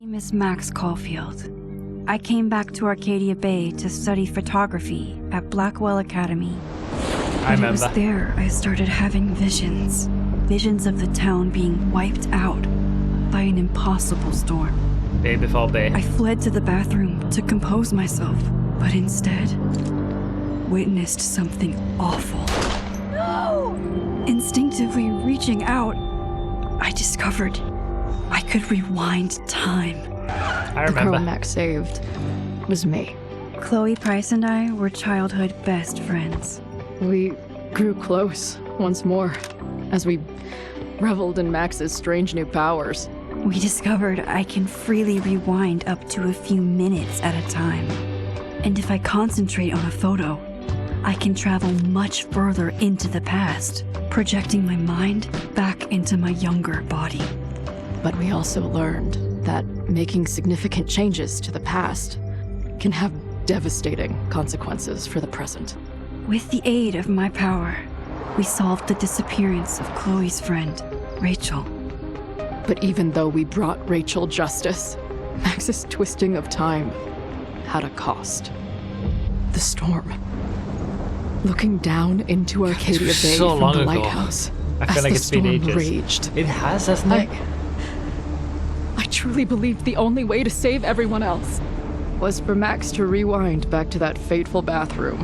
name is Max Caulfield. I came back to Arcadia Bay to study photography at Blackwell Academy. I remember. It was there I started having visions. Visions of the town being wiped out by an impossible storm. Day before bay. I fled to the bathroom to compose myself, but instead witnessed something awful. No! Instinctively reaching out, I discovered I could rewind time. I The remember. girl Max saved was me. Chloe Price and I were childhood best friends. We grew close once more as we reveled in Max's strange new powers. We discovered I can freely rewind up to a few minutes at a time. And if I concentrate on a photo, I can travel much further into the past, projecting my mind back into my younger body. But we also learned that making significant changes to the past can have devastating consequences for the present. With the aid of my power, we solved the disappearance of Chloe's friend, Rachel. But even though we brought Rachel justice, Max's twisting of time had a cost. The storm. Looking down into Arcadia Bay so from long the ago. lighthouse, I feel as like the it's been storm ages. raged, It has, hasn't it? I truly believed the only way to save everyone else was for Max to rewind back to that fateful bathroom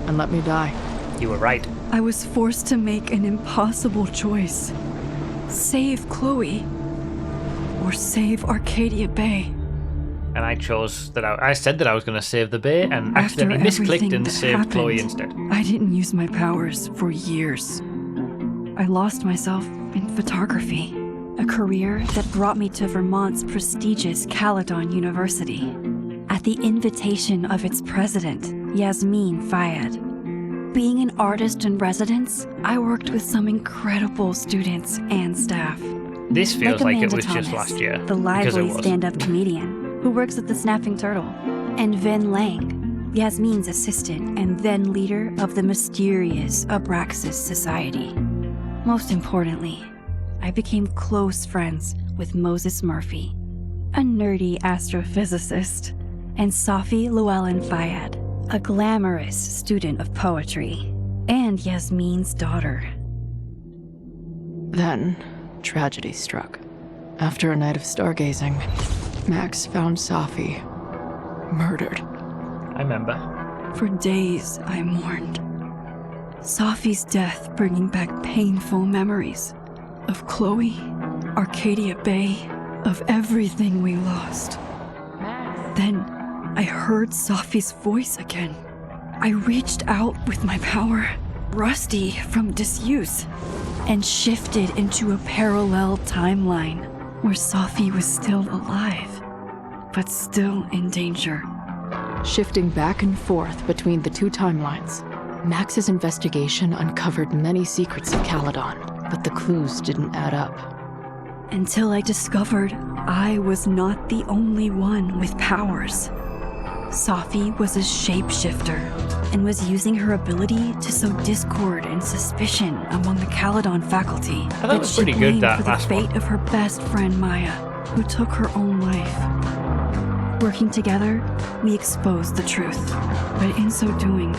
and let me die. You were right. I was forced to make an impossible choice. Save Chloe, or save Arcadia Bay. And I chose that. I said that I was going to save the bay, and After accidentally misclicked everything and that saved Chloe happened, instead. I didn't use my powers for years. I lost myself in photography, a career that brought me to Vermont's prestigious Caledon University, at the invitation of its president, Yasmin Fayed. Being an artist in residence, I worked with some incredible students and staff. This feels like it Amanda was just Thomas, last year. the because it lively was. stand-up comedian who works at the Snapping Turtle, and Ven Lang, Yasmin's assistant and then leader of the mysterious Abraxas Society. Most importantly, I became close friends with Moses Murphy, a nerdy astrophysicist, and Safi Llewellyn Fayed, a glamorous student of poetry, and Yasmin's daughter. Then, tragedy struck. After a night of stargazing, Max found Safi murdered. I remember. For days, I mourned. Safi's death bringing back painful memories of Chloe, Arcadia Bay, of everything we lost. Then, I heard Safi's voice again. I reached out with my power, rusty from disuse, and shifted into a parallel timeline where Safi was still alive, but still in danger. Shifting back and forth between the two timelines, Max's investigation uncovered many secrets of Caledon, but the clues didn't add up. Until I discovered I was not the only one with powers. Safi was a shapeshifter and was using her ability to sow discord and suspicion among the Caledon faculty. that was pretty good, that for the last one. fate of her best friend Maya, who took her own life. Working together, we exposed the truth, but in so doing,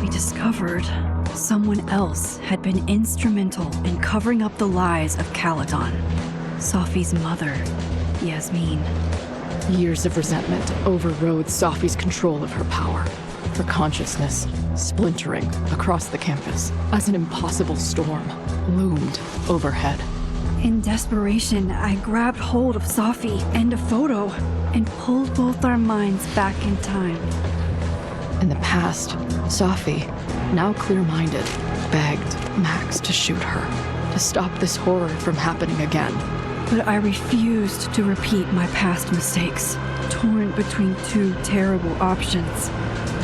we discovered someone else had been instrumental in covering up the lies of Caledon. Safi's mother, Yasmin. Years of resentment overrode Safi's control of her power, her consciousness splintering across the campus as an impossible storm loomed overhead. In desperation, I grabbed hold of Safi and a photo and pulled both our minds back in time. In the past, Safi, now clear-minded, begged Max to shoot her, to stop this horror from happening again. But I refused to repeat my past mistakes, torn between two terrible options.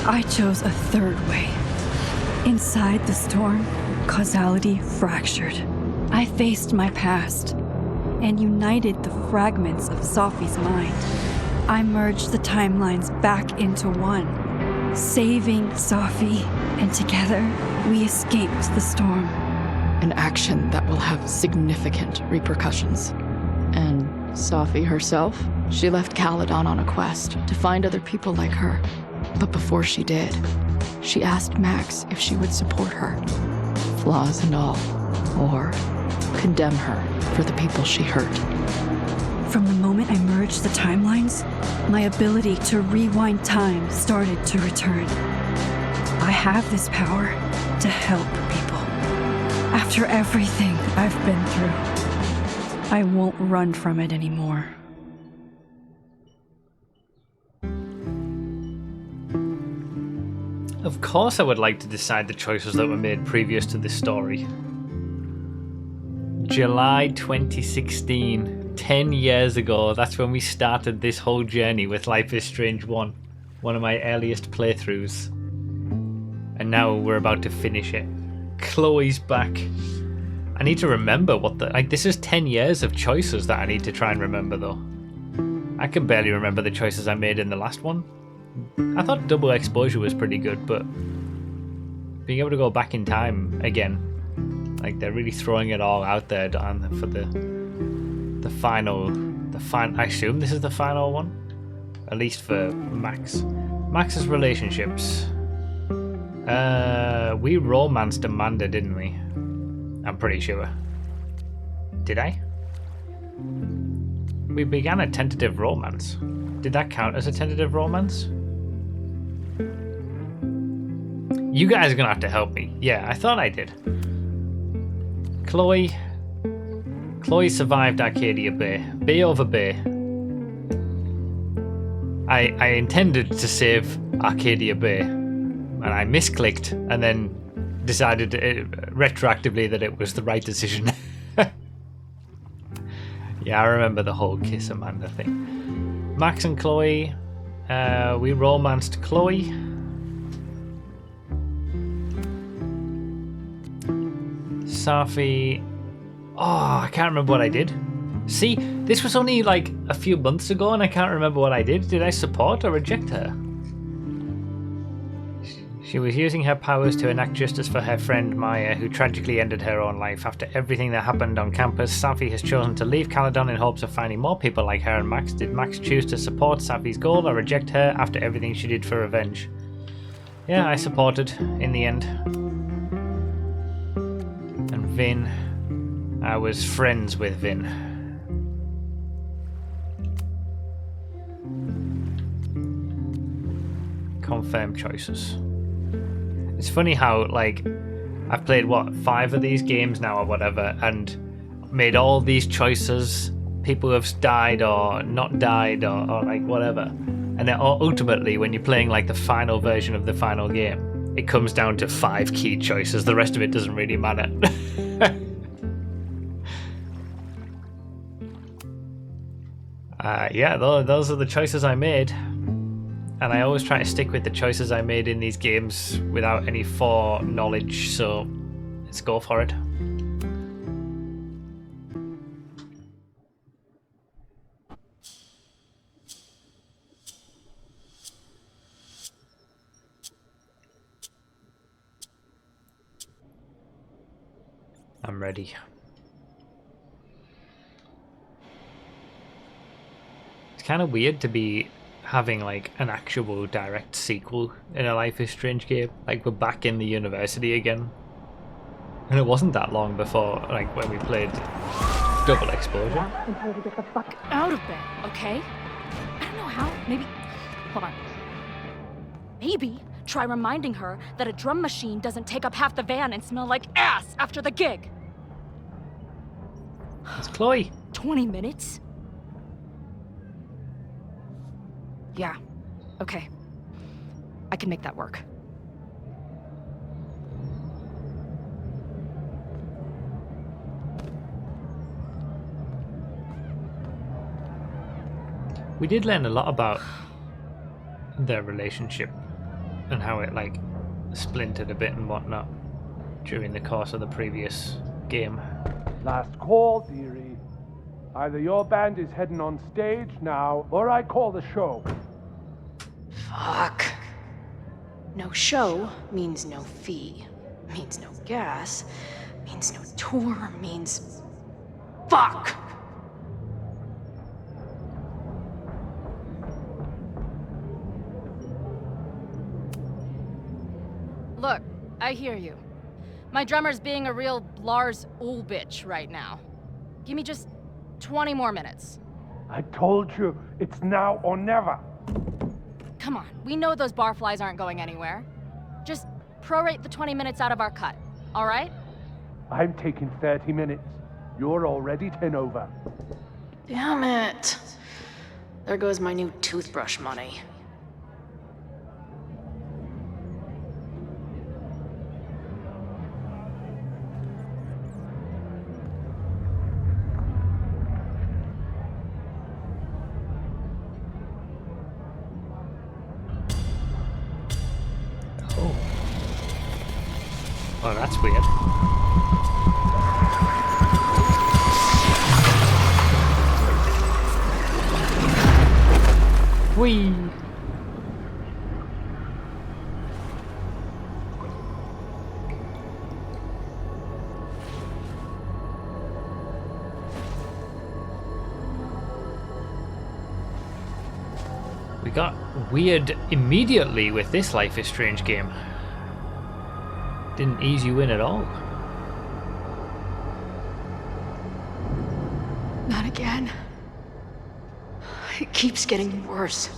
I chose a third way. Inside the storm, causality fractured. I faced my past and united the fragments of Safi's mind. I merged the timelines back into one, saving Safi, and together we escaped the storm. An action that will have significant repercussions. And Safi herself She left Caledon on a quest to find other people like her. But before she did, she asked Max if she would support her, flaws and all, or condemn her for the people she hurt. From the moment I merged the timelines, my ability to rewind time started to return. I have this power to help people. After everything I've been through, I won't run from it anymore. Of course I would like to decide the choices that were made previous to this story. July 2016, 10 years ago, that's when we started this whole journey with Life is Strange 1, one of my earliest playthroughs. And now we're about to finish it. Chloe's back. I need to remember what this is 10 years of choices that I need to try and remember though. I can barely remember the choices I made in the last one. I thought double exposure was pretty good, but being able to go back in time again, like they're really throwing it all out there for the final. I assume this is the final one, at least for Max's relationships. We romanced Amanda, didn't we? I'm pretty sure. Did I? We began a tentative romance. Did that count as a tentative romance? You guys are gonna have to help me. Yeah, I thought I did. Chloe survived Arcadia Bay. Bay over Bay. I intended to save Arcadia Bay, and I misclicked, and then decided retroactively that it was the right decision. Yeah, I remember the whole Kiss Amanda thing. Max and Chloe, we romanced Chloe. Safi. Oh, I can't remember what I did. See, this was only like a few months ago and I can't remember what I did. Did I support or reject her? She was using her powers to enact justice for her friend Maya, who tragically ended her own life. After everything that happened on campus, Safi has chosen to leave Caledon in hopes of finding more people like her and Max. Did Max choose to support Safi's goal or reject her after everything she did for revenge? Yeah, I supported in the end. And Vin, I was friends with Vin. Confirmed choices. It's funny how, like, I've played, what, 5 of these games now or whatever, and made all these choices. People have died or not died or like, whatever. And then ultimately, when you're playing, like, the final version of the final game, it comes down to 5 key choices. The rest of it doesn't really matter. Yeah, those are the choices I made. And I always try to stick with the choices I made in these games without any foreknowledge, so let's go for it. I'm ready. It's kind of weird to be having like an actual direct sequel in a Life is Strange game. Like, we're back in the university again, and it wasn't that long before, like, when we played Double Exposure. And tell her to get the fuck out of bed, okay? I don't know how. Maybe. Hold on. Maybe try reminding her that a drum machine doesn't take up half the van and smell like ass after the gig. It's Chloe. 20 minutes? Yeah. Okay. I can make that work. We did learn a lot about their relationship and how it, like, splintered a bit and whatnot during the course of the previous game. Last call, dearie. Either your band is heading on stage now, or I call the show. Fuck. No show means no fee. Means no gas. Means no tour. Means... Fuck! Look, I hear you. My drummer's being a real Lars Ul bitch right now. Give me just 20 more minutes. I told you, it's now or never. Come on, we know those barflies aren't going anywhere. Just prorate the 20 minutes out of our cut, all right? I'm taking 30 minutes. You're already 10 over. Damn it. There goes my new toothbrush money. Oh, that's weird. Whee! We got weird immediately with this Life is Strange game. Didn't ease you in at all. Not again. It keeps getting worse.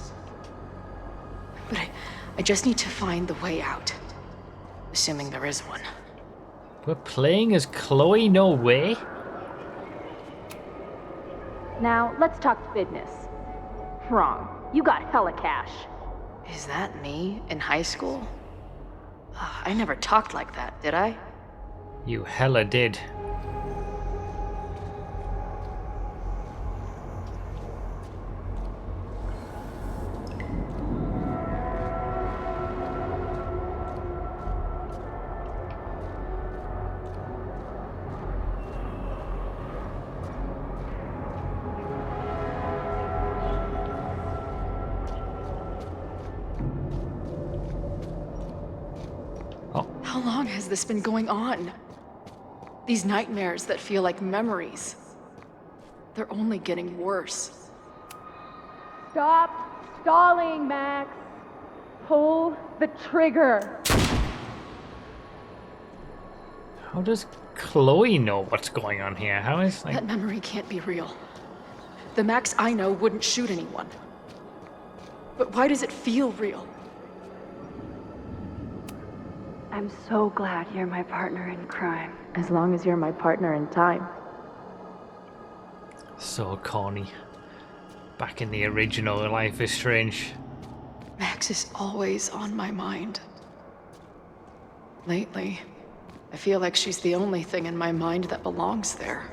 But I just need to find the way out. Assuming there is one. We're playing as Chloe, no way. Now, let's talk business. Wrong. You got hella cash. Is that me in high school? I never talked like that, did I? You hella did. How long has this been going on? These nightmares that feel like memories. They're only getting worse. Stop stalling, Max. Pull the trigger. How does Chloe know what's going on here? How is like... That memory can't be real. The Max I know wouldn't shoot anyone. But why does it feel real? I'm so glad you're my partner in crime. As long as you're my partner in time. So corny. Back in the original Life is Strange. Max is always on my mind. Lately, I feel like she's the only thing in my mind that belongs there.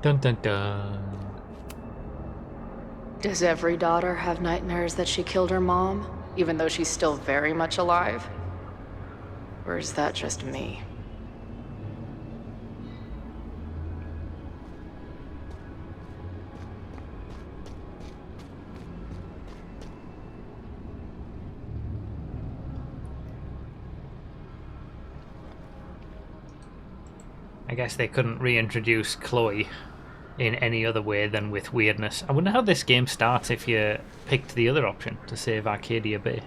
Dun dun dun. Does every daughter have nightmares that she killed her mom, even though she's still very much alive? Or is that just me? I guess they couldn't reintroduce Chloe in any other way than with weirdness. I wonder how this game starts if you picked the other option to save Arcadia Bay.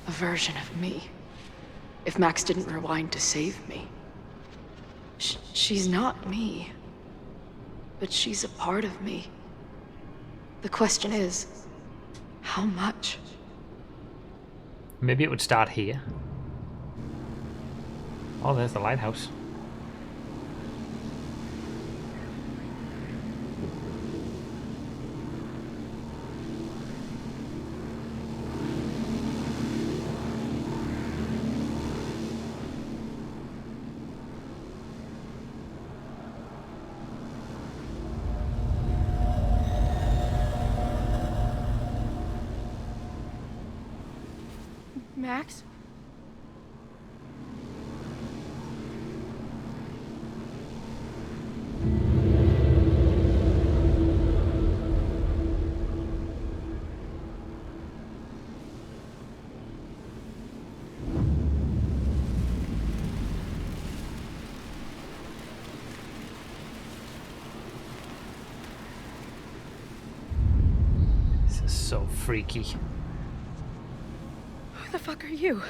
A version of me. If Max didn't rewind to save me. She's not me. But she's a part of me. The question is, how much? Maybe it would start here. Oh, there's the lighthouse. Max? So freaky. Who the fuck are you?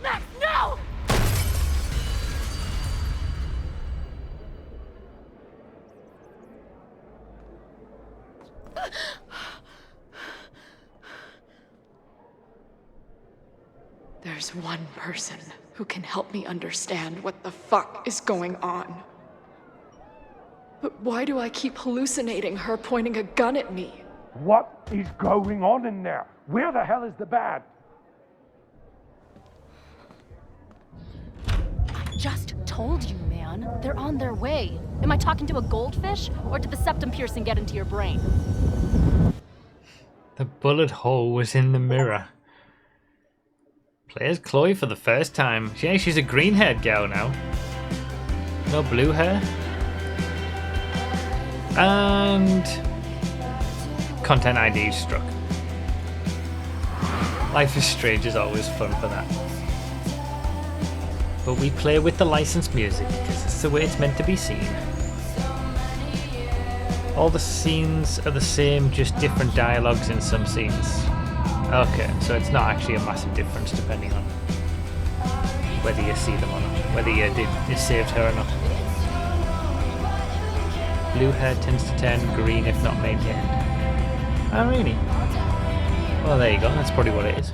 Max, no! There's one person who can help me understand what the fuck is going on. But why do I keep hallucinating her pointing a gun at me? What is going on in there? Where the hell is the bad? Just told you, man. They're on their way. Am I talking to a goldfish, or did the septum piercing get into your brain? The bullet hole was in the mirror. Plays Chloe for the first time. Yeah, she's a green-haired girl now. No blue hair. And content ID struck. Life is Strange is always fun for that. But we play with the licensed music because it's the way it's meant to be seen. All the scenes are the same, just different dialogues in some scenes. Okay, so it's not actually a massive difference depending on whether you see them or not, whether you saved her or not. Blue hair tends to turn green if not maintained. Oh really? Well there you go, that's probably what it is.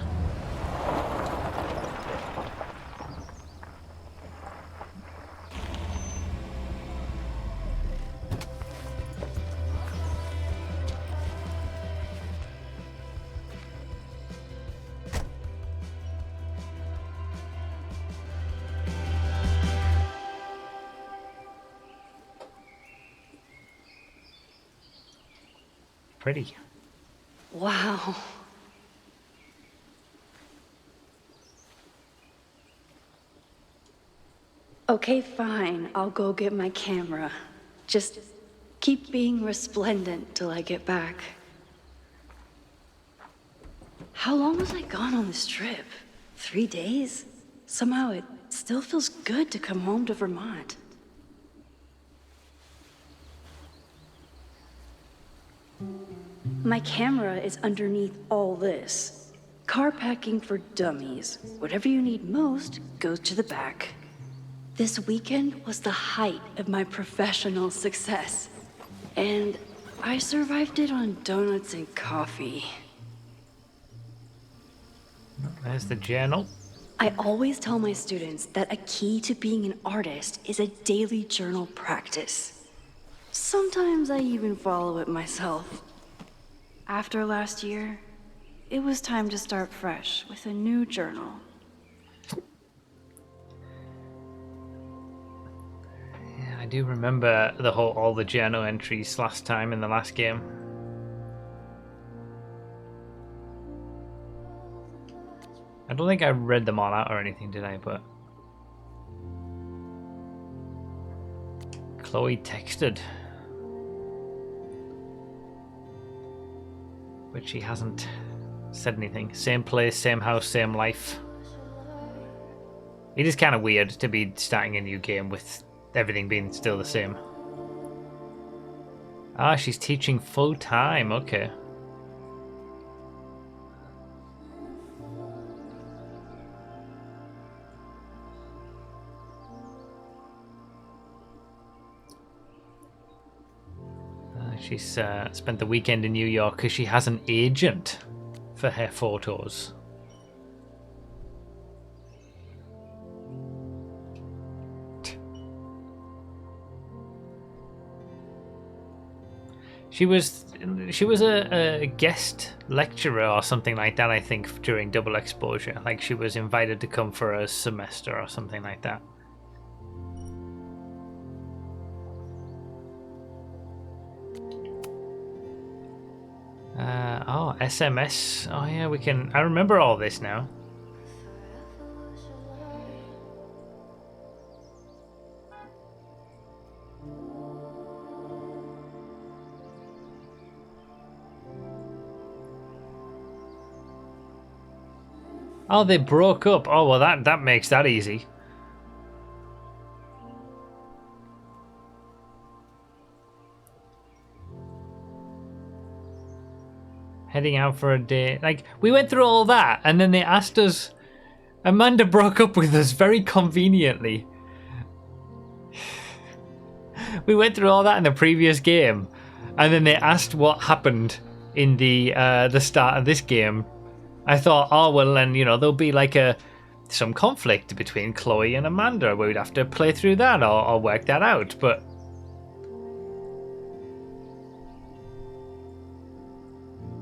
Pretty. Wow. Okay, fine. I'll go get my camera. Just keep being resplendent till I get back. How long was I gone on this trip? 3 days? Somehow it still feels good to come home to Vermont. My camera is underneath all this. Car packing for dummies. Whatever you need most goes to the back. This weekend was the height of my professional success. And I survived it on donuts and coffee. There's the journal. I always tell my students that a key to being an artist is a daily journal practice. Sometimes I even follow it myself. After last year, it was time to start fresh with a new journal. Yeah, I do remember all the journal entries last time in the last game. I don't think I read them all out or anything, did I? But Chloe texted. But she hasn't said anything. Same place, same house, same life. It is kind of weird to be starting a new game with everything being still the same. Ah, she's teaching full time, okay. She's spent the weekend in New York because she has an agent for her photos. She was a guest lecturer or something like that, I think, during Double Exposure. Like she was invited to come for a semester or something like that. Oh, SMS. Oh yeah, we can. I remember all this now. Oh, they broke up. Oh, well, that makes that easy. Heading out for a day. Like, we went through all that, and then they asked us... Amanda broke up with us very conveniently. We went through all that in the previous game, and then they asked what happened in the start of this game. I thought, oh, well, then, you know, there'll be like some conflict between Chloe and Amanda. We'd have to play through that or work that out, but...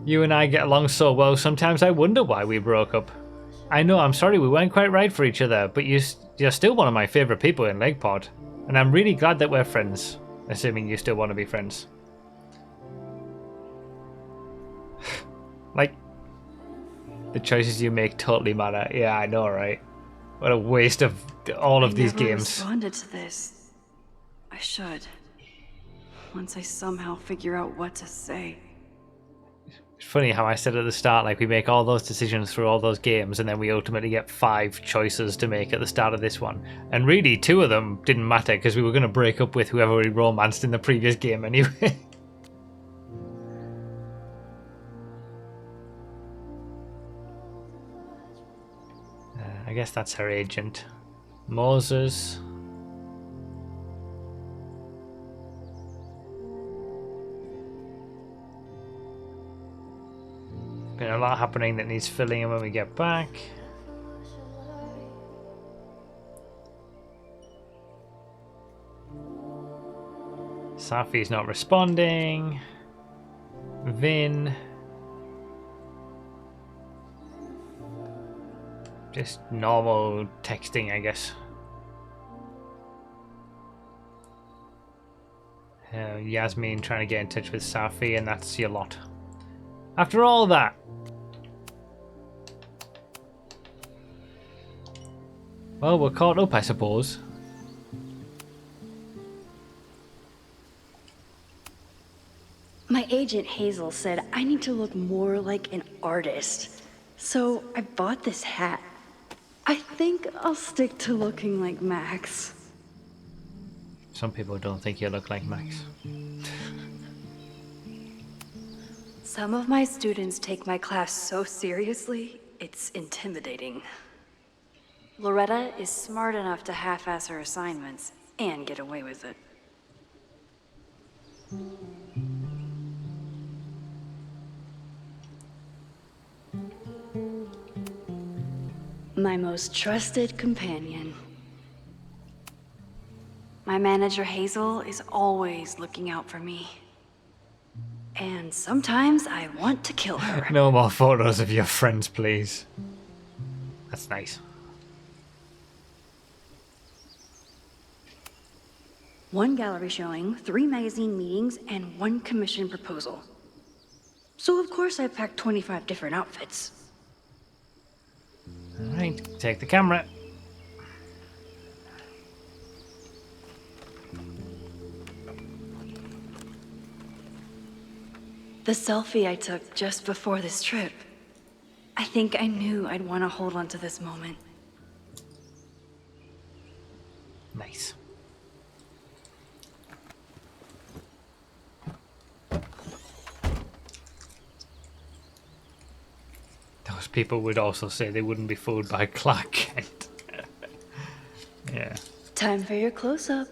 You and I get along so well, sometimes I wonder why we broke up. I know, I'm sorry we weren't quite right for each other, but you're still one of my favourite people in Lakeport. And I'm really glad that we're friends, assuming you still want to be friends. Like, the choices you make totally matter. Yeah, I know, right? What a waste of all of these games. I responded to this. I should. Once I somehow figure out what to say. It's funny how I said at the start, like, we make all those decisions through all those games, and then we ultimately get 5 choices to make at the start of this one. And really, 2 of them didn't matter, because we were going to break up with whoever we romanced in the previous game anyway. I guess that's her agent. Moses. Been a lot happening that needs filling in when we get back. Safi's not responding. Vin. Just normal texting, I guess. Yasmin trying to get in touch with Safi, and that's your lot. After all that. Well, we're caught up, I suppose. My agent Hazel said I need to look more like an artist. So I bought this hat. I think I'll stick to looking like Max. Some people don't think you look like Max. Some of my students take my class so seriously, it's intimidating. Loretta is smart enough to half-ass her assignments and get away with it. My most trusted companion. My manager Hazel is always looking out for me. And sometimes I want to kill her. No more photos of your friends, please. That's nice. One gallery showing, 3 magazine meetings, and 1 commission proposal. So of course I packed 25 different outfits. Alright, take the camera. The selfie I took just before this trip. I think I knew I'd want to hold on to this moment. Nice. Those people would also say they wouldn't be fooled by Clark Kent. Yeah. Time for your close-up.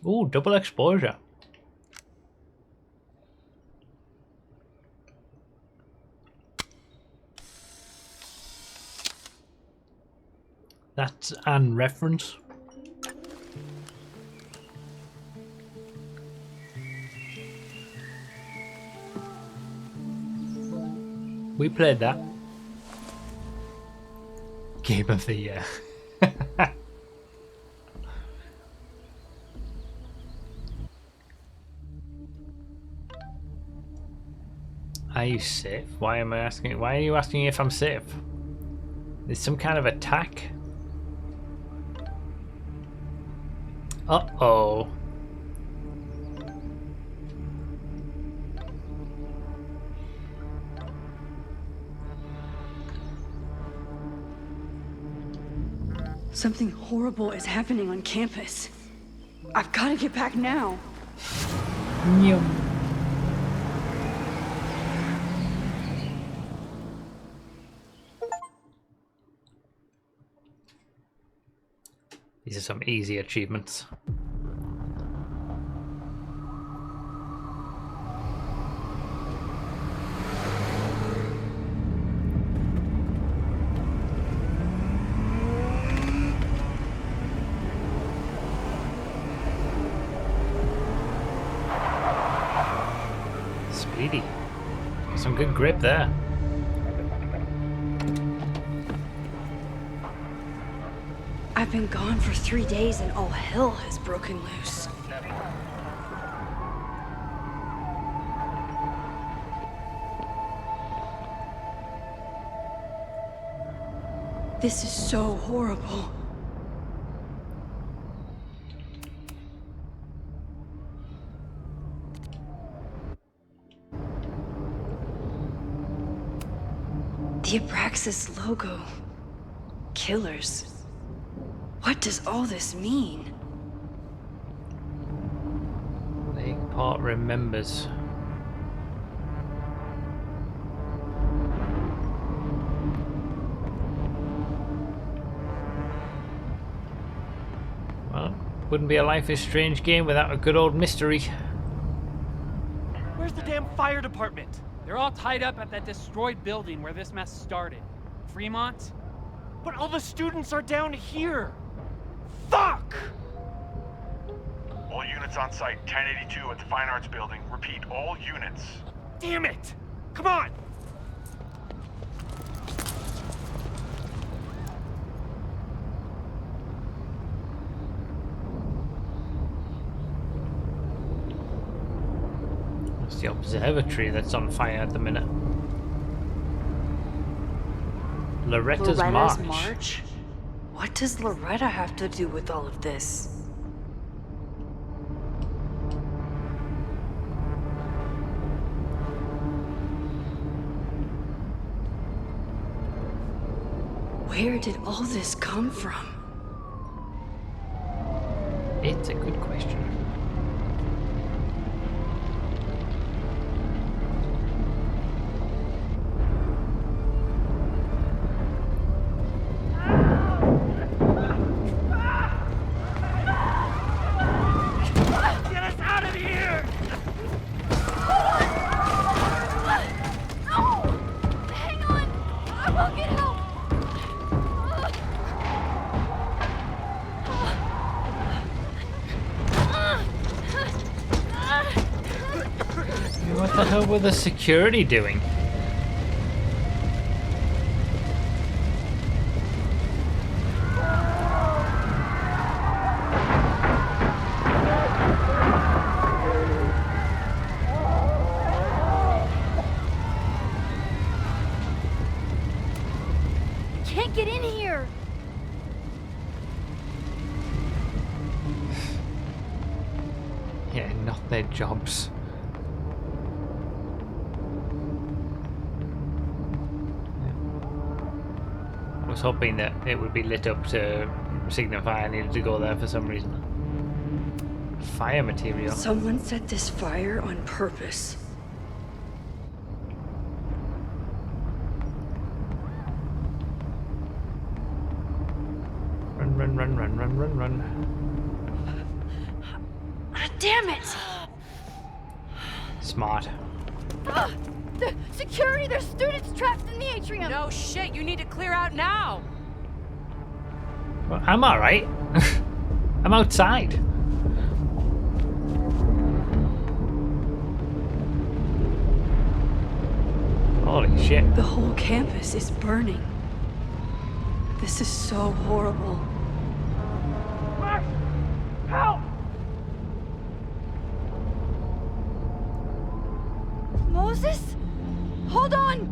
Ooh, double exposure. That's an reference. We played that. Game of the year. Are you safe? Why am I asking? Why are you asking if I'm safe? There's some kind of attack. Uh-oh. Something horrible is happening on campus. I've got to get back now. These are some easy achievements. Speedy. Some good grip there. I've been gone for 3 days and all hell has broken loose. This is so horrible. The Abraxas logo. Killers. What does all this mean? Lake Part remembers. Well, wouldn't be a Life is Strange game without a good old mystery. Where's the damn fire department? They're all tied up at that destroyed building where this mess started. Fremont? But all the students are down here! Fuck! All units on site, 1082 at the Fine Arts Building. Repeat, all units. Damn it! Come on! It's the observatory that's on fire at the minute. Loretta's March. What does Loretta have to do with all of this? Where did all this come from? It's a good question. What the hell were the security doing? Can't get in here! Yeah, not their jobs. I was hoping that it would be lit up to signify I needed to go there for some reason. Fire material. Someone set this fire on purpose. Run, run, run, run, run, run, run. Ah, damn it! Smart. The security! There's students trapped in the atrium! No shit, you need to clear out now! Well, I'm alright. I'm outside. Holy shit. The whole campus is burning. This is so horrible. Max! Help! Moses? Hold on!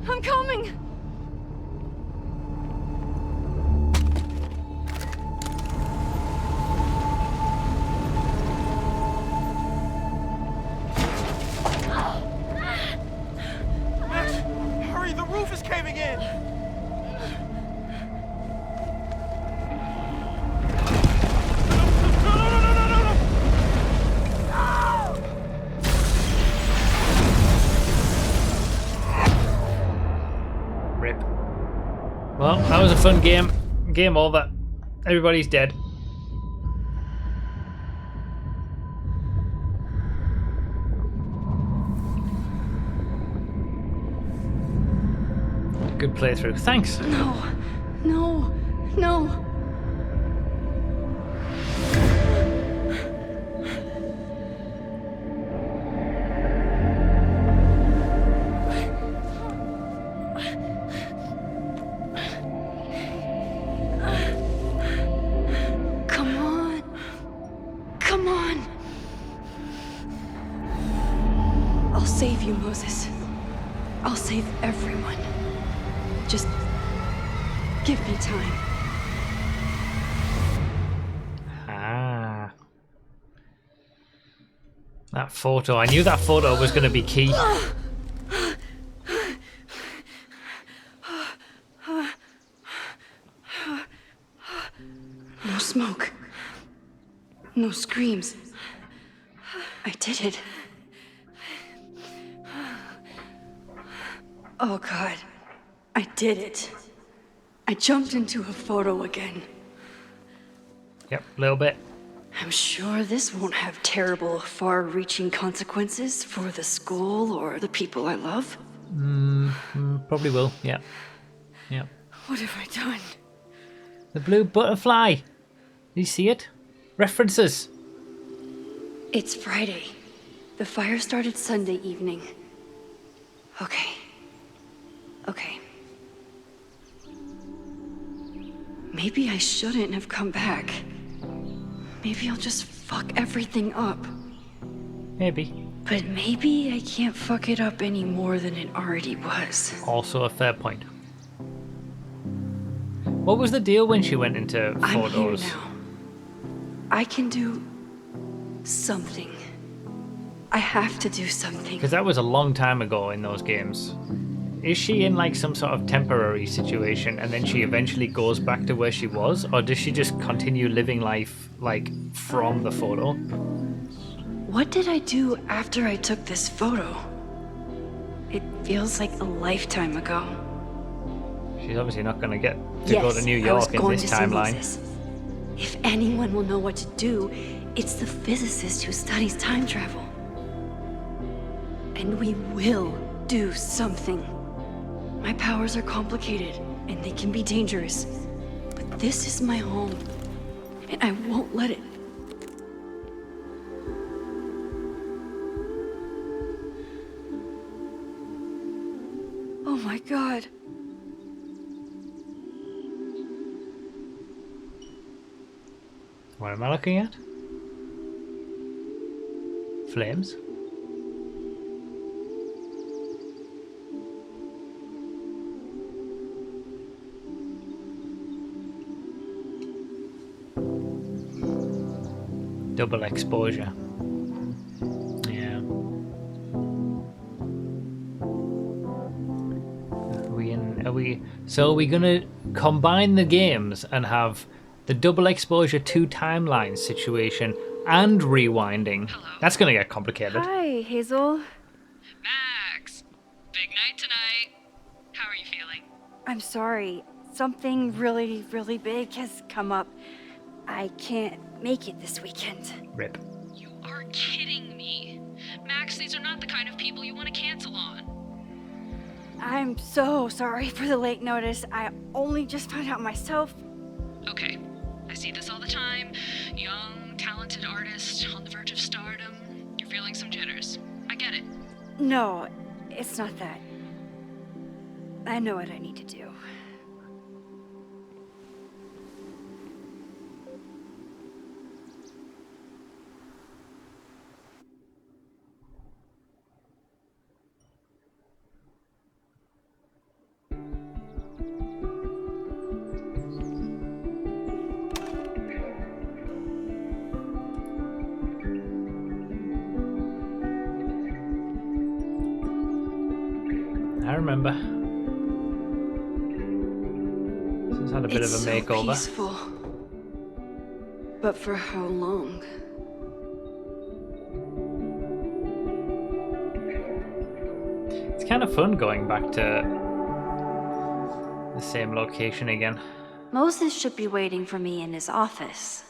I'm coming! was a fun game. Game over. Everybody's dead. Good playthrough. Thanks. No, no, no. Come on. Come on. I'll save you, Moses. I'll save everyone. Just give me time. Ah. That photo. I knew that photo was going to be key. No smoke. No screams. I did it. Oh God. I did it. I jumped into a photo again. Yep, a little bit. I'm sure this won't have terrible, far-reaching consequences for the school or the people I love. Probably will. Yeah. Yeah. What have I done? The blue butterfly. Did you see it? References. It's Friday. The fire started Sunday evening. Okay. Okay. Maybe I shouldn't have come back. Maybe I'll just fuck everything up. Maybe. But maybe I can't fuck it up any more than it already was. Also a fair point. What was the deal when she went into I'm here photos? now. I can do something. I have to do something. Because that was a long time ago in those games. Is she in like some sort of temporary situation and then she eventually goes back to where she was? Or does she just continue living life like from the photo? What did I do after I took this photo? It feels like a lifetime ago. She's obviously not going to get to go to New York in this timeline. If anyone will know what to do, it's the physicist who studies time travel. And we will do something. My powers are complicated, and they can be dangerous. But this is my home, and I won't let it. Oh my God. What am I looking at? Flames? Double exposure. Yeah. So are we gonna combine the games and have the double exposure 2 timelines situation and rewinding? Hello. That's gonna get complicated. Hi, Hazel. Max, big night tonight. How are you feeling? I'm sorry. Something really, really big has come up. I can't make it this weekend. Rip. You are kidding me. Max, these are not the kind of people you want to cancel on. I'm so sorry for the late notice. I only just found out myself. Okay, I see this all the time. Young, talented artist on the verge of stardom. You're feeling some jitters. I get it. No, it's not that. I know what I need to do. I remember. This has had a bit of a makeover. It's so peaceful. But for how long? It's kind of fun going back to The same location again. Moses should be waiting for me in his office.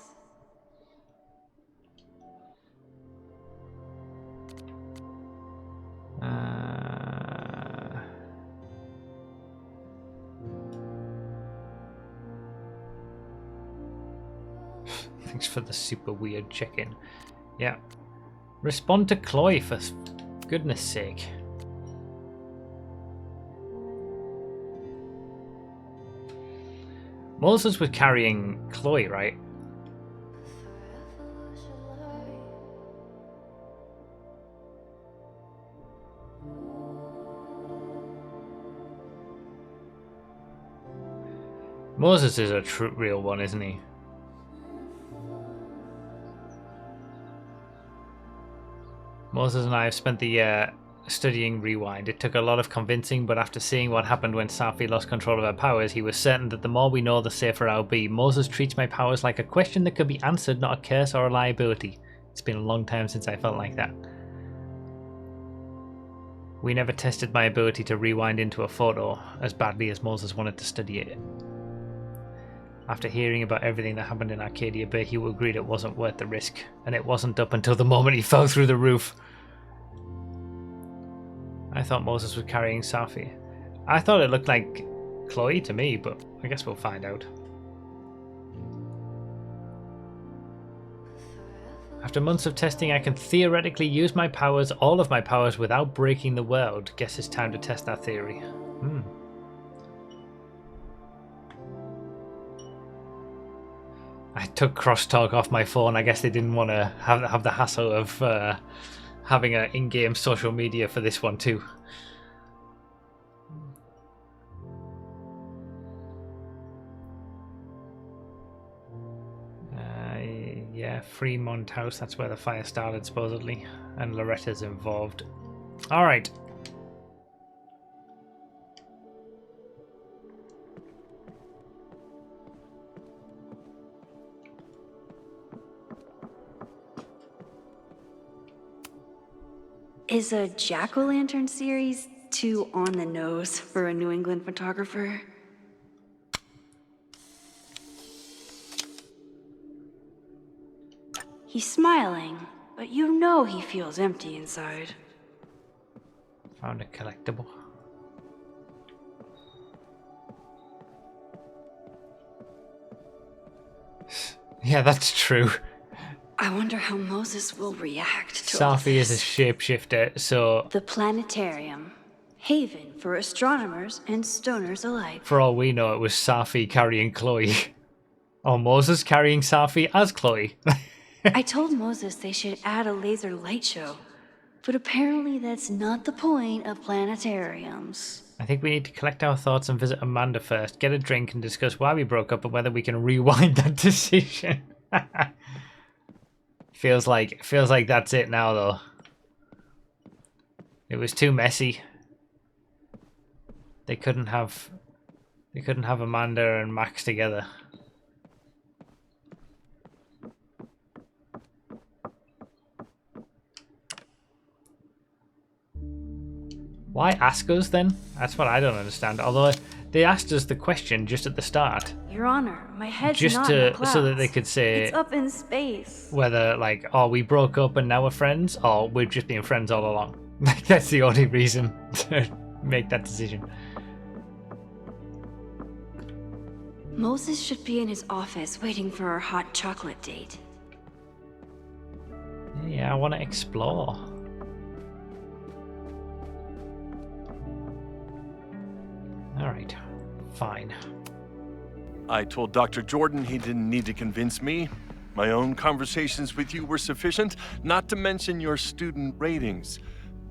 Thanks for the super weird check-in. Yeah. Respond to Chloe for goodness sake. Moses was carrying Chloe, right? Moses is a real one, isn't he? Moses and I have spent the year studying Rewind. It took a lot of convincing, but after seeing what happened when Safi lost control of her powers, he was certain that the more we know, the safer I'll be. Moses treats my powers like a question that could be answered, not a curse or a liability. It's been a long time since I felt like that. We never tested my ability to rewind into a photo as badly as Moses wanted to study it. After hearing about everything that happened in Arcadia Bay, he agreed it wasn't worth the risk, and it wasn't up until the moment he fell through the roof. I thought Moses was carrying Safi. I thought it looked like Chloe to me, but I guess we'll find out. After months of testing, I can theoretically use my powers, all of my powers, without breaking the world. Guess it's time to test that theory. I took crosstalk off my phone. I guess they didn't want to have the hassle of having an in-game social media for this one too. Yeah, Fremont House, that's where the fire started supposedly, and Loretta's involved. Alright. Is a jack-o'-lantern series too on the nose for a New England photographer? He's smiling, but you know he feels empty inside. Found a collectible. Yeah, that's true. I wonder how Moses will react to all Safi is a this. shapeshifter, so The planetarium. Haven for astronomers and stoners alike. for all we know, it was Safi carrying Chloe. Or Moses carrying Safi as Chloe. I told Moses they should add a laser light show, but apparently that's not the point of planetariums. I think we need to collect our thoughts and visit Amanda first, get a drink and discuss why we broke up and whether we can rewind that decision. Feels like that's it now though. It was too messy. They couldn't have Amanda and Max together. Why ask us then? That's what I don't understand. Although they asked us the question just at the start. Your Honor, my head's Just not in the clouds. so that they could say It's up in space. whether like, oh, we broke up and now we're friends, or we've just been friends all along. Like that's the only reason to make that decision. Moses should be in his office waiting for our hot chocolate date. Yeah, I want to explore. Alright, fine. I told Dr. Jordan he didn't need to convince me. My own conversations with you were sufficient, not to mention your student ratings.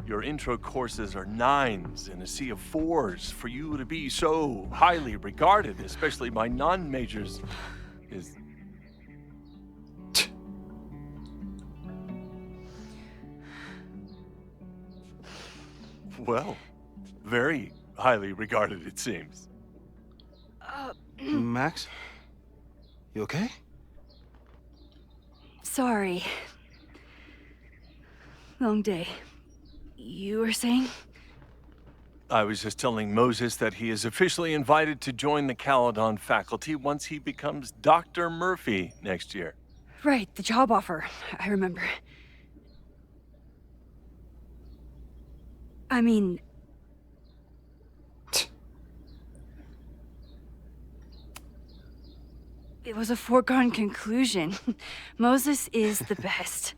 Your intro courses are 9s in a sea of 4s. For you to be so highly regarded, especially by non-majors, is... Well, very highly regarded, it seems. Max? You okay? Sorry. Long day. You were saying? I was just telling Moses that he is officially invited to join the Caledon faculty once he becomes Dr. Murphy next year. Right, the job offer. I remember. I mean... It was a foregone conclusion. Moses is the best.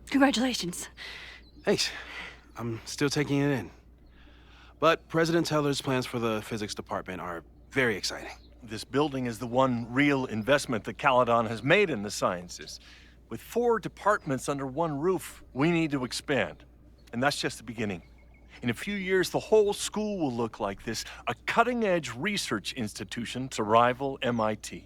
Congratulations. Thanks. I'm still taking it in. But President Teller's plans for the physics department are very exciting. This building is the one real investment that Caledon has made in the sciences. With 4 departments under one roof, we need to expand. And that's just the beginning. In a few years, the whole school will look like this, a cutting-edge research institution to rival MIT.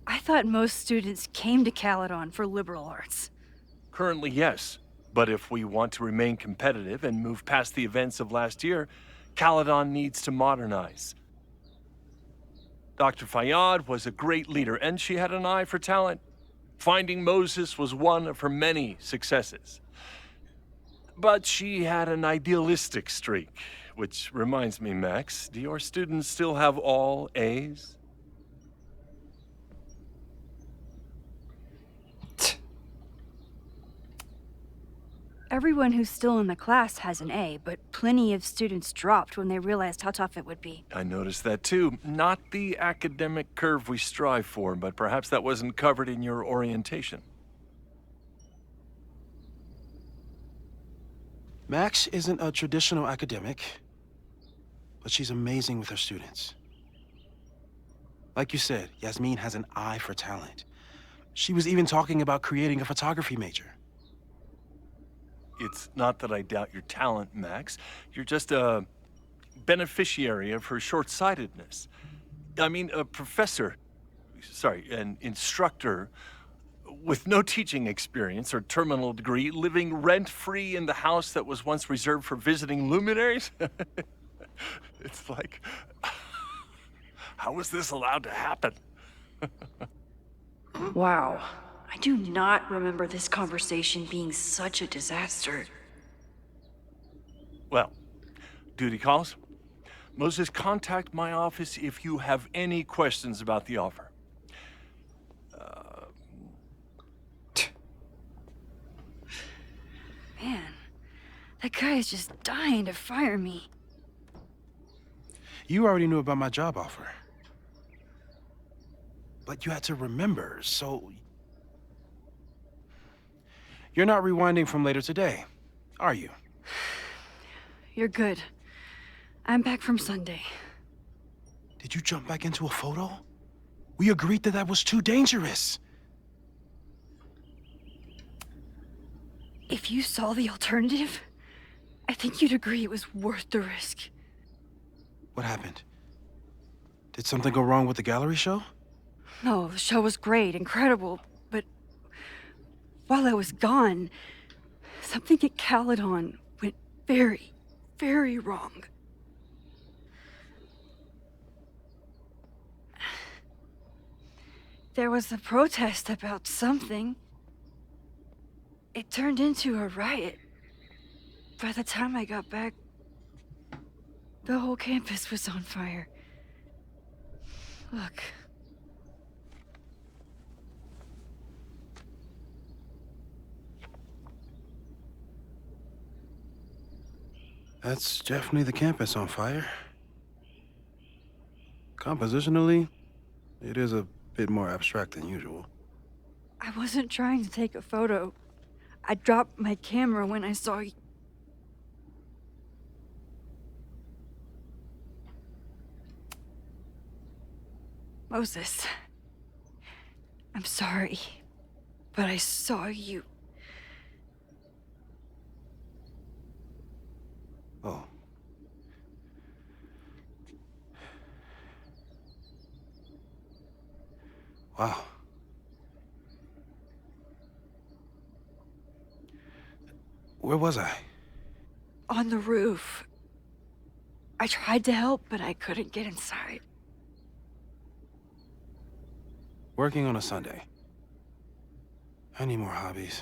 I thought most students came to Caledon for liberal arts. Currently, yes. But if we want to remain competitive and move past the events of last year, Caledon needs to modernize. Dr. Fayyad was a great leader, and she had an eye for talent. Finding Moses was one of her many successes. But she had an idealistic streak, which reminds me, Max, do your students still have all A's? Everyone who's still in the class has an A, but plenty of students dropped when they realized how tough it would be. I noticed that too. Not the academic curve we strive for, but perhaps that wasn't covered in your orientation. Max isn't a traditional academic, but she's amazing with her students. Like you said, Yasmin has an eye for talent. She was even talking about creating a photography major. It's not that I doubt your talent, Max. You're just a beneficiary of her short-sightedness. I mean, an instructor with no teaching experience or terminal degree, living rent-free in the house that was once reserved for visiting luminaries? It's like, how was this allowed to happen? Wow. I do not remember this conversation being such a disaster. Well, duty calls. Moses, contact my office if you have any questions about the offer. Man, that guy is just dying to fire me. You already knew about my job offer. But you had to remember, so... You're not rewinding from later today, are you? You're good. I'm back from Sunday. Did you jump back into a photo? We agreed that was too dangerous. If you saw the alternative, I think you'd agree it was worth the risk. What happened? Did something go wrong with the gallery show? No, the show was great, incredible, but while I was gone, something at Caledon went very, very wrong. There was a protest about something. It turned into a riot. By the time I got back, the whole campus was on fire. Look. That's definitely the campus on fire. Compositionally, it is a bit more abstract than usual. I wasn't trying to take a photo. I dropped my camera when I saw you. Moses, I'm sorry, but I saw you. Oh. Wow. Where was I? On the roof. I tried to help, but I couldn't get inside. Working on a Sunday. I need more hobbies.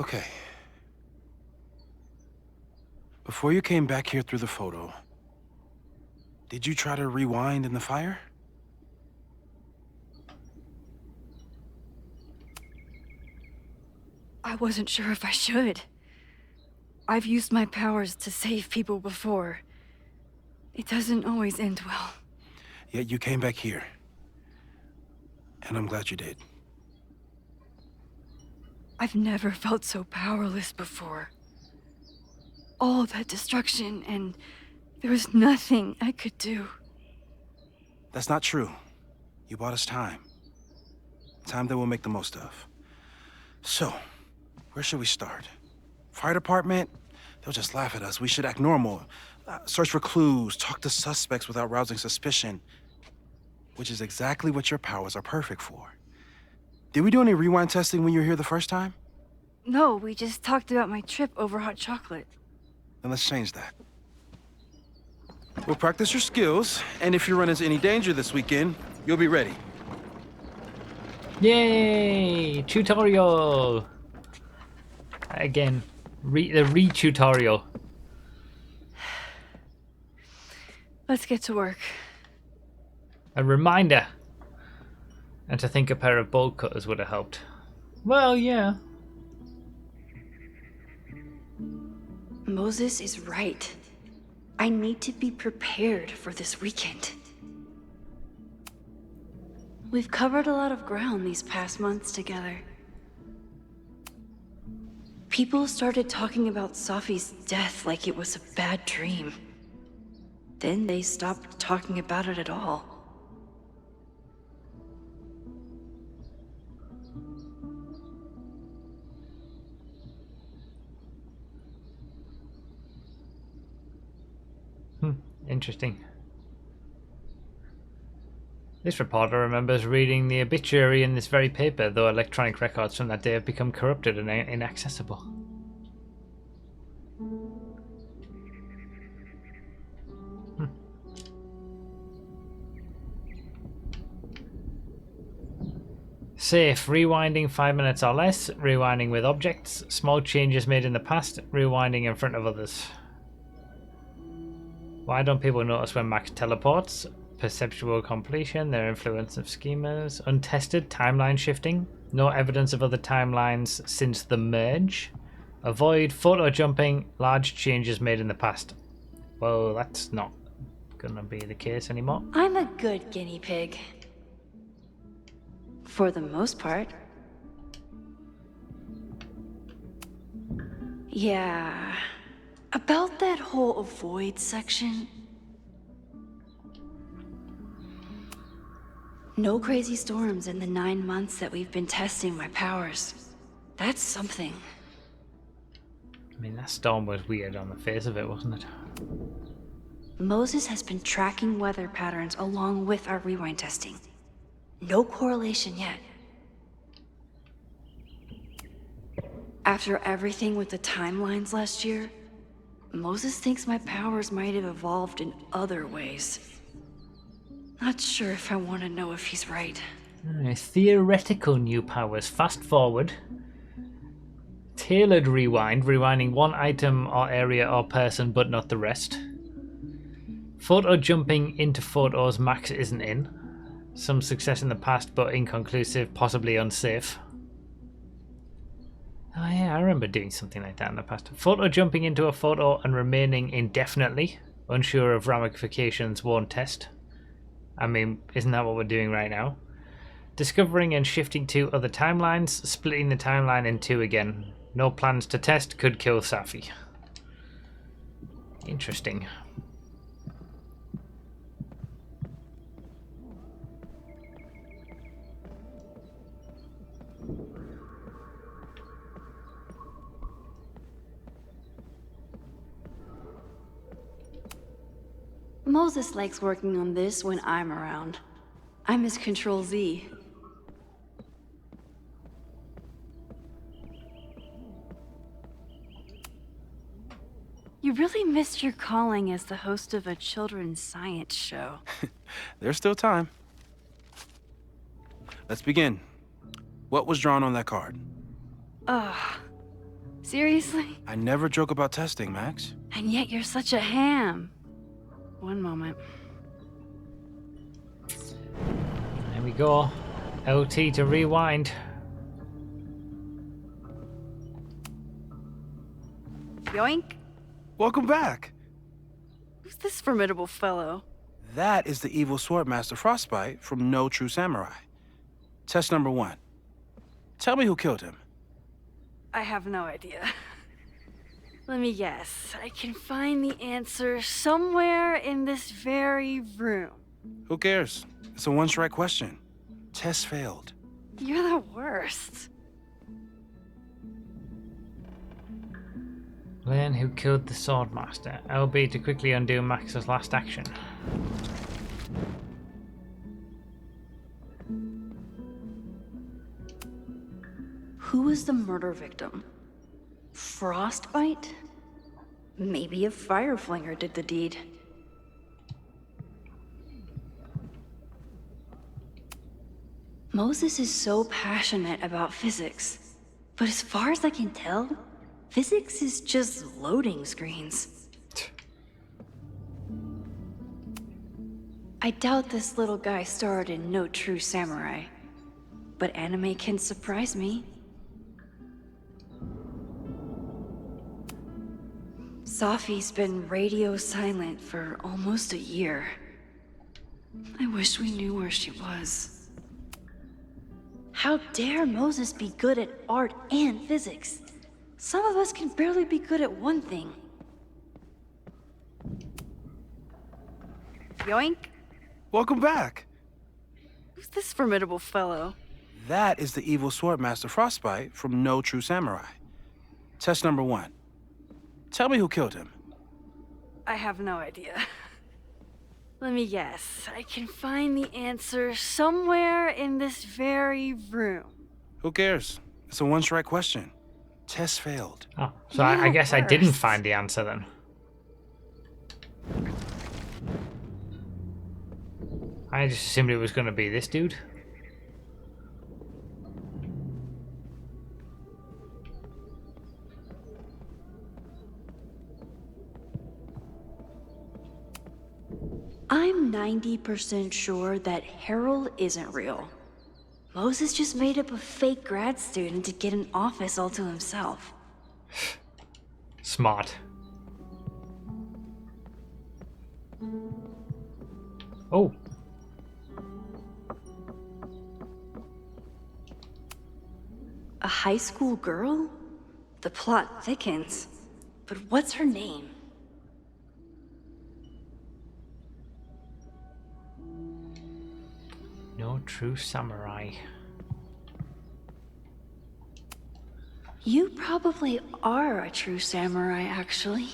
Okay. Before you came back here through the photo, did you try to rewind in the fire? I wasn't sure if I should. I've used my powers to save people before. It doesn't always end well. Yet you came back here. And I'm glad you did. I've never felt so powerless before. All that destruction, and there was nothing I could do. That's not true. You bought us time. Time that we'll make the most of. So, where should we start? Fire department? They'll just laugh at us. We should act normal. Search for clues, talk to suspects without rousing suspicion. Which is exactly what your powers are perfect for. Did we do any rewind testing when you were here the first time? No, we just talked about my trip over hot chocolate. Then let's change that. We'll practice your skills, and if you run into any danger this weekend, you'll be ready. Yay! Tutorial! Again, the re-tutorial. Let's get to work. A reminder. And to think a pair of bolt cutters would have helped. Well, yeah. Moses is right. I need to be prepared for this weekend. We've covered a lot of ground these past months together. People started talking about Safi's death like it was a bad dream. Then they stopped talking about it at all. Interesting. This reporter remembers reading the obituary in this very paper, though electronic records from that day have become corrupted and inaccessible. Safe. Rewinding 5 minutes or less. Rewinding with objects. Small changes made in the past. Rewinding in front of others. Why don't people notice when Max teleports? Perceptual completion, their influence of schemers. Untested timeline shifting. No evidence of other timelines since the merge. Avoid photo jumping. Large changes made in the past. Well, that's not gonna be the case anymore. I'm a good guinea pig. For the most part. Yeah. About that whole avoid section. No crazy storms in the 9 months that we've been testing my powers. That's something. I mean, that storm was weird on the face of it, wasn't it? Moses has been tracking weather patterns along with our rewind testing. No correlation yet. After everything with the timelines last year, Moses thinks my powers might have evolved in other ways. Not sure if I want to know if he's right. Theoretical new powers. Fast forward. Tailored rewind. Rewinding one item or area or person but not the rest. Photo jumping into photos Max isn't in. Some success in the past but inconclusive, possibly unsafe. Oh yeah, I remember doing something like that in the past. Photo jumping into a photo and remaining indefinitely. Unsure of ramifications, won't test. I mean, isn't that what we're doing right now? Discovering and shifting to other timelines. Splitting the timeline in two again. No plans to test, could kill Safi. Interesting. Moses likes working on this when I'm around. I'm his Control Z. You really missed your calling as the host of a children's science show. There's still time. Let's begin. What was drawn on that card? Seriously? I never joke about testing, Max. And yet you're such a ham. One moment. There we go. LT to rewind. Yoink. Welcome back. Who's this formidable fellow? That is the evil sword master Frostbite from No True Samurai. Test number 1. Tell me who killed him. I have no idea. Let me guess. I can find the answer somewhere in this very room. Who cares? It's a one-strike question. Test failed. You're the worst. Learn who killed the Swordmaster. LB to quickly undo Max's last action. Who was the murder victim? Frostbite? Maybe a fireflinger did the deed. Moses is so passionate about physics, but as far as I can tell, physics is just loading screens. I doubt this little guy starred in No True Samurai, but anime can surprise me. Safi's been radio silent for almost a year. I wish we knew where she was. How dare Moses be good at art and physics? Some of us can barely be good at one thing. Yoink. Welcome back. Who's this formidable fellow? That is the evil sword master Frostbite from No True Samurai. Test number 1. Tell me who killed him. I have no idea. Let me guess. I can find the answer somewhere in this very room. Who cares? It's a one-strike question. Test failed. Oh, so I guess I didn't find the answer then. I just assumed it was going to be this dude. I'm 90% sure that Harold isn't real. Moses just made up a fake grad student to get an office all to himself. Smart. Oh. A high school girl? The plot thickens. But what's her name? No True Samurai. You probably are a true samurai, actually.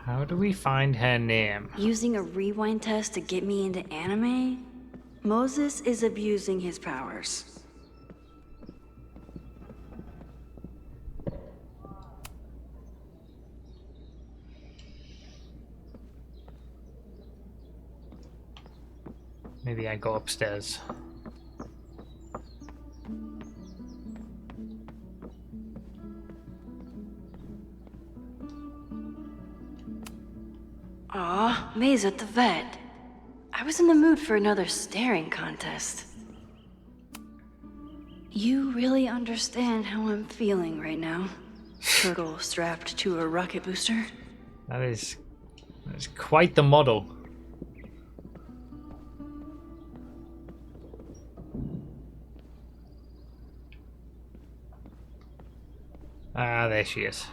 How do we find her name? Using a rewind test to get me into anime? Moses is abusing his powers. Maybe I go upstairs. Aw, May's at the vet. I was in the mood for another staring contest. You really understand how I'm feeling right now? Turtle strapped to a rocket booster? That's quite the model. Ah, there she is.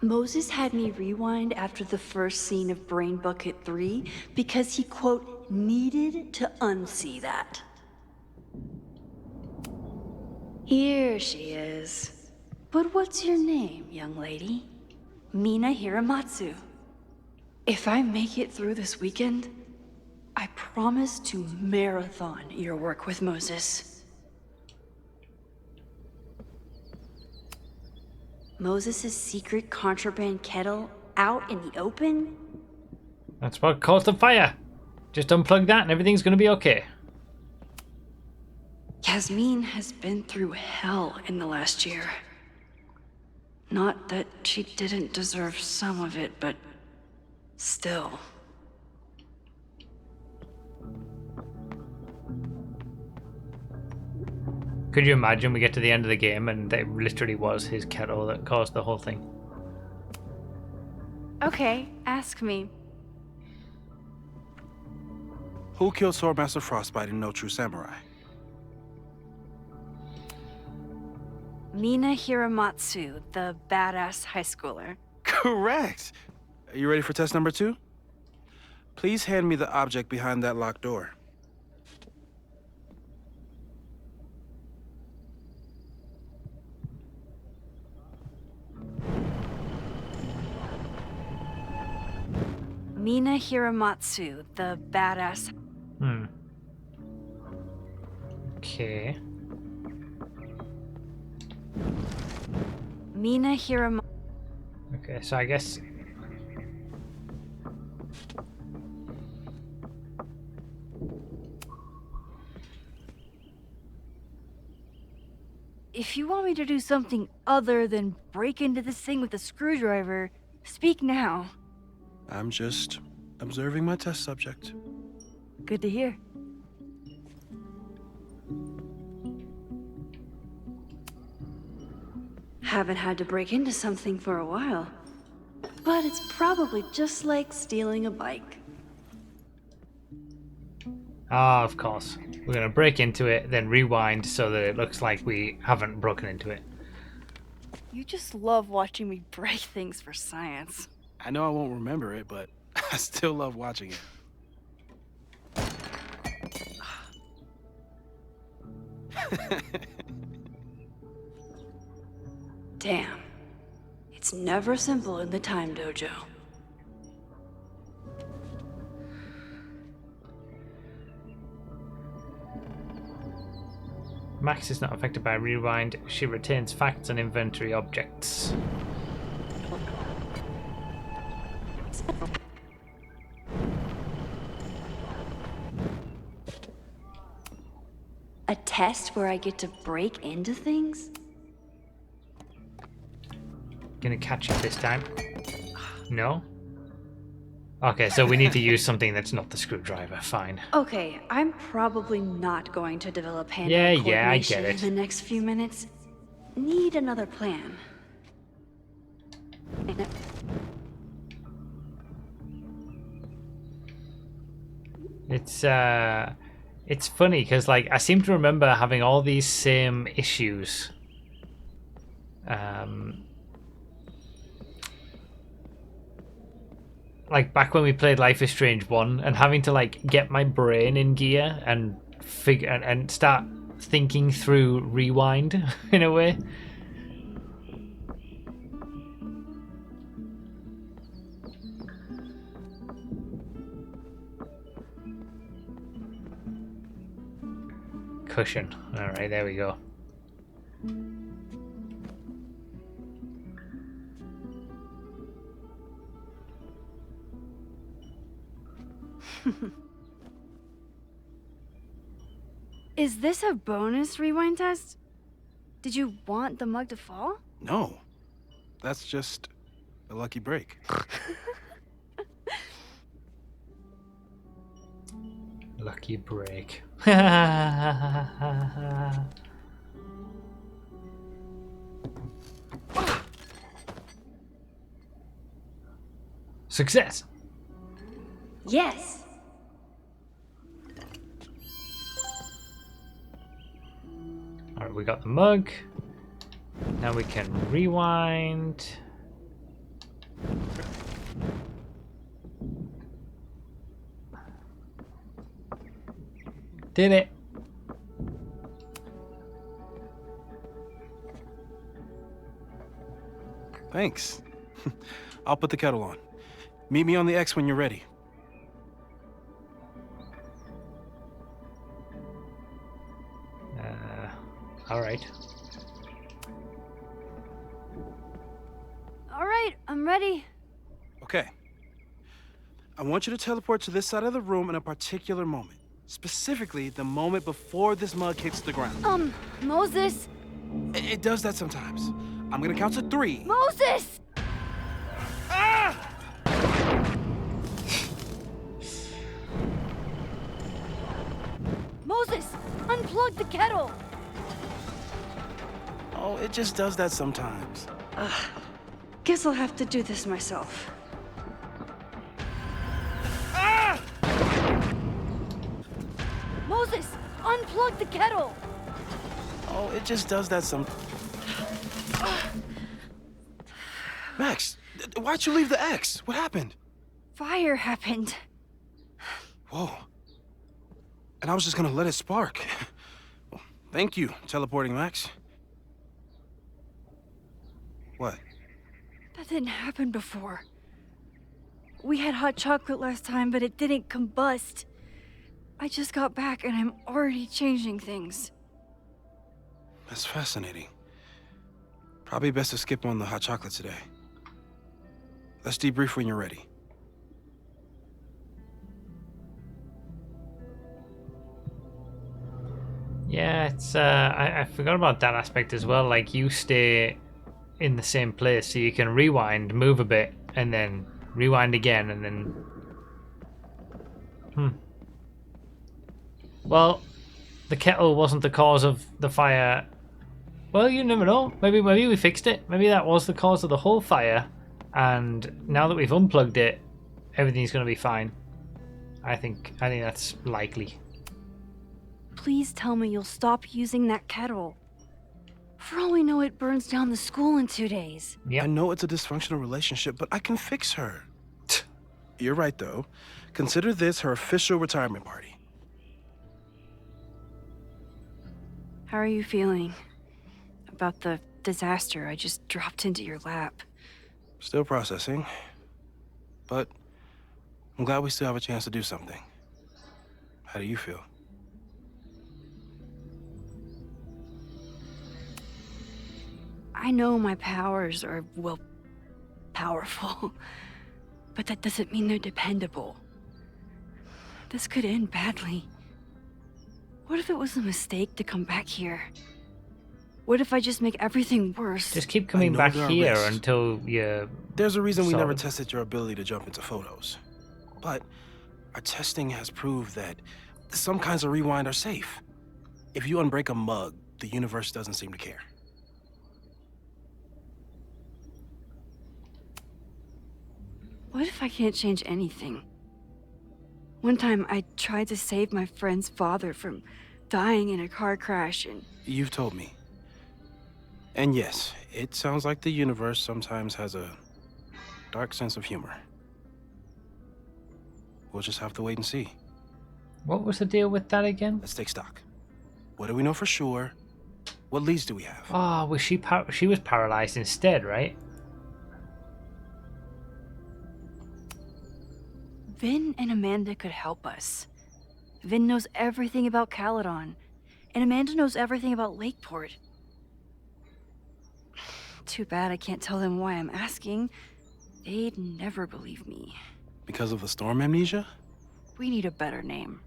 Moses had me rewind after the first scene of Brain Bucket 3 because he, quote, needed to unsee that. Here she is. But what's your name, young lady? Mina Hiramatsu. If I make it through this weekend, I promise to marathon your work with Moses. Moses' secret contraband kettle out in the open? That's what caused the fire. Just unplug that and everything's gonna be okay. Yasmin has been through hell in the last year. Not that she didn't deserve some of it, but still. Could you imagine we get to the end of the game and it literally was his kettle that caused the whole thing? Okay, ask me. Who killed Swordmaster Frostbite in No True Samurai? Mina Hiramatsu, the badass high schooler. Correct! Are you ready for test number 2? Please hand me the object behind that locked door. Mina Hiramatsu, the badass. Okay. Mina Hiramatsu. Okay, so I guess... If you want me to do something other than break into this thing with a screwdriver, speak now. I'm just observing my test subject. Good to hear. Haven't had to break into something for a while. But it's probably just like stealing a bike. Ah, of course. We're gonna break into it, then rewind so that it looks like we haven't broken into it. You just love watching me break things for science. I know I won't remember it, but I still love watching it. Damn. It's never simple in the time dojo. Max is not affected by rewind. She retains facts and inventory objects. A test where I get to break into things? Gonna catch it this time. No? Okay, so we need to use something that's not the screwdriver. Fine. Okay, I'm probably not going to develop hand-eye Yeah, I coordination get it. in the next few minutes. Need another plan. It's funny because like I seem to remember having all these same issues. Like back when we played Life is Strange 1 and having to like get my brain in gear and figure and start thinking through rewind in a way. Cushion. All right, there we go. Is this a bonus rewind test? Did you want the mug to fall? No. That's just a lucky break. Lucky break. Success. Yes. Alright, we got the mug. Now we can rewind. Did it. Thanks. I'll put the kettle on. Meet me on the X when you're ready. All right. All right, I'm ready. Okay. I want you to teleport to this side of the room in a particular moment. Specifically, the moment before this mug hits the ground. Moses! It does that sometimes. I'm gonna count to 3. Moses! Ah! Moses, unplug the kettle! Oh, it just does that sometimes. Guess I'll have to do this myself. Ah! Moses, unplug the kettle! Oh, it just does that some... Max, why'd you leave the X? What happened? Fire happened. Whoa. And I was just gonna let it spark. Well, thank you, teleporting Max. What? That didn't happen before. We had hot chocolate last time, but it didn't combust. I just got back and I'm already changing things. That's fascinating. Probably best to skip on the hot chocolate today. Let's debrief when you're ready. Yeah, it's I forgot about that aspect as well. Like, you stay in the same place, so you can rewind, move a bit, and then rewind again, and then... Well, the kettle wasn't the cause of the fire. Well, you never know. Maybe we fixed it. Maybe that was the cause of the whole fire, and now that we've unplugged it, everything's going to be fine. I think that's likely. Please tell me you'll stop using that kettle. For all we know, it burns down the school in 2 days. Yep. I know it's a dysfunctional relationship, but I can fix her. You're right, though. Consider this her official retirement party. How are you feeling about the disaster I just dropped into your lap? Still processing. But I'm glad we still have a chance to do something. How do you feel? I know my powers are, well, powerful. But that doesn't mean they're dependable. This could end badly. What if it was a mistake to come back here? What if I just make everything worse? Just keep coming back here until you... There's a reason we never tested your ability to jump into photos. But our testing has proved that some kinds of rewind are safe. If you unbreak a mug, the universe doesn't seem to care. What if I can't change anything? One time I tried to save my friend's father from dying in a car crash and... You've told me. And yes, it sounds like the universe sometimes has a dark sense of humor. We'll just have to wait and see. What was the deal with that again? Let's take stock. What do we know for sure? What leads do we have? Oh, was she was paralyzed instead, right? Vin and Amanda could help us. Vin knows everything about Caledon, and Amanda knows everything about Lakeport. Too bad I can't tell them why I'm asking. They'd never believe me. Because of the storm amnesia? We need a better name.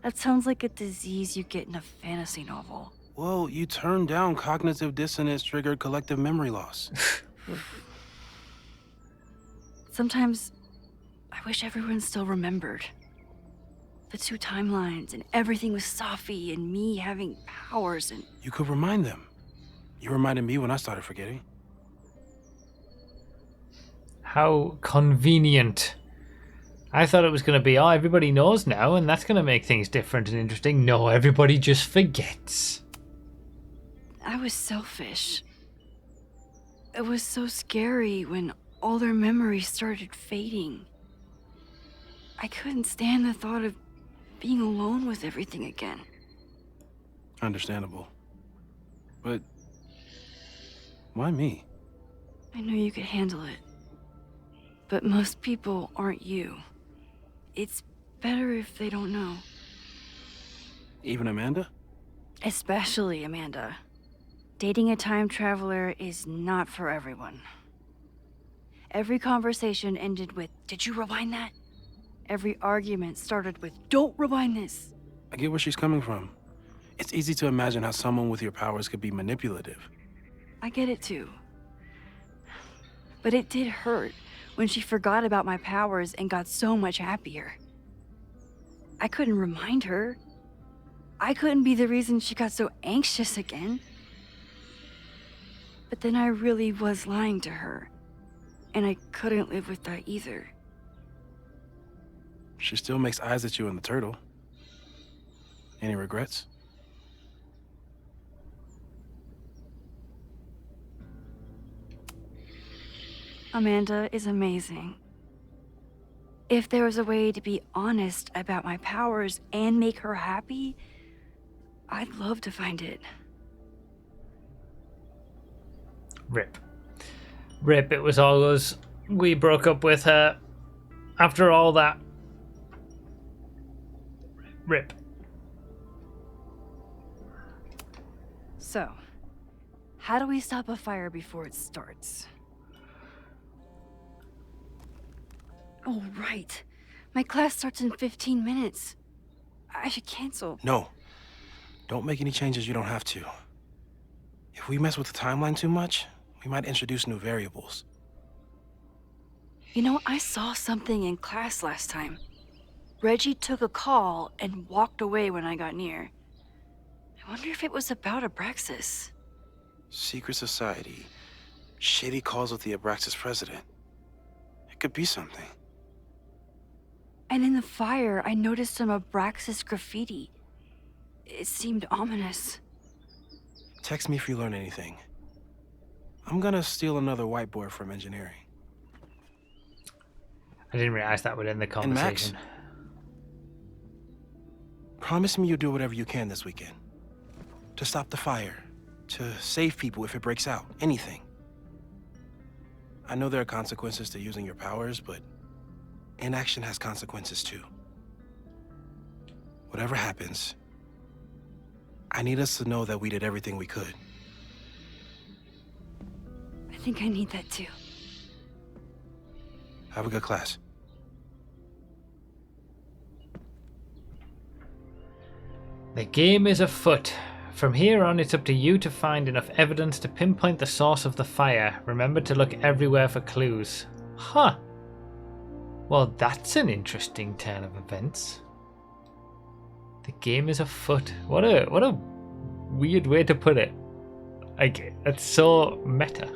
That sounds like a disease you get in a fantasy novel. Well, you turned down cognitive dissonance triggered collective memory loss. Sometimes I wish everyone still remembered. The 2 timelines and everything with Safi and me having powers and... You could remind them. You reminded me when I started forgetting. How convenient. I thought it was going to be, oh, everybody knows now, and that's going to make things different and interesting. No, everybody just forgets. I was selfish. It was so scary when all their memories started fading. I couldn't stand the thought of being alone with everything again. Understandable. But why me? I know you could handle it. But most people aren't you. It's better if they don't know. Even Amanda? Especially Amanda. Dating a time traveler is not for everyone. Every conversation ended with, "Did you rewind that?" Every argument started with, "Don't rewind this." I get where she's coming from. It's easy to imagine how someone with your powers could be manipulative. I get it too. But it did hurt when she forgot about my powers and got so much happier. I couldn't remind her. I couldn't be the reason she got so anxious again. But then I really was lying to her, and I couldn't live with that either. She still makes eyes at you and the turtle. Any regrets? Amanda is amazing. If there was a way to be honest about my powers and make her happy, I'd love to find it. Rip. Rip, it was all us. We broke up with her. After all that. Rip. So, how do we stop a fire before it starts? Oh, right. My class starts in 15 minutes. I should cancel. No. Don't make any changes you don't have to. If we mess with the timeline too much, we might introduce new variables. You know, I saw something in class last time. Reggie took a call and walked away when I got near. I wonder if it was about Abraxas. Secret society. Shady calls with the Abraxas president. It could be something. And in the fire, I noticed some Abraxas graffiti. It seemed ominous. Text me if you learn anything. I'm gonna steal another whiteboard from engineering. I didn't realize that would end the conversation. And Max, promise me you'll do whatever you can this weekend. To stop the fire. To save people if it breaks out. Anything. I know there are consequences to using your powers, but inaction has consequences too. Whatever happens, I need us to know that we did everything we could. I think I need that too. Have a good class. The game is afoot. From here on, it's up to you to find enough evidence to pinpoint the source of the fire. Remember to look everywhere for clues. Huh. Well, that's an interesting turn of events. The game is afoot. What a weird way to put it. Like, it's so meta.